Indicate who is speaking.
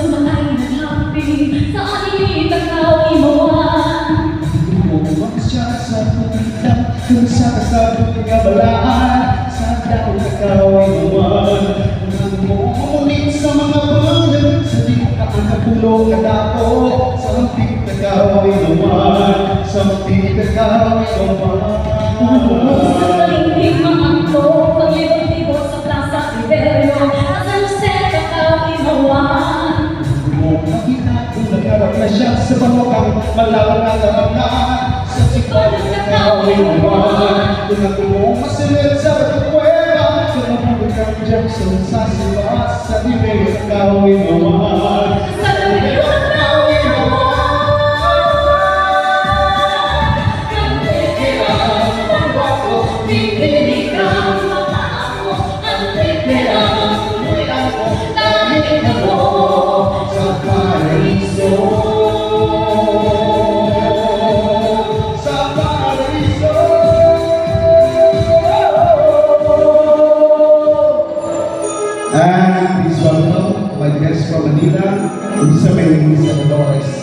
Speaker 1: man ay naghapin sa ating ikaw imawan.
Speaker 2: Bumuwag siya sa pulitan kung sa kasabot ng kabalaan sa daong ikaw imawan. Nang mumulit sa mga balan sa di ka ang kapulong kadako sa antik na ikaw imawan, sa antik na ikaw imawan.
Speaker 1: Sa paligid maangko, paglibot-libot sa Plaza Tiberio, sa San Jose ikaw imawan.
Speaker 2: Makita kung nagharap na siya sa pamukang malawang na karamdaman sa sikol na ikaw imawan. Kung ako mo masilit sa pagkukwela, kung mabubog kang Jackson sa sibat sa Tiberio ikaw imawan.
Speaker 1: Sa Tiberio ikaw imawan.
Speaker 2: And please welcome my guest from Manila, Isabel Dolores.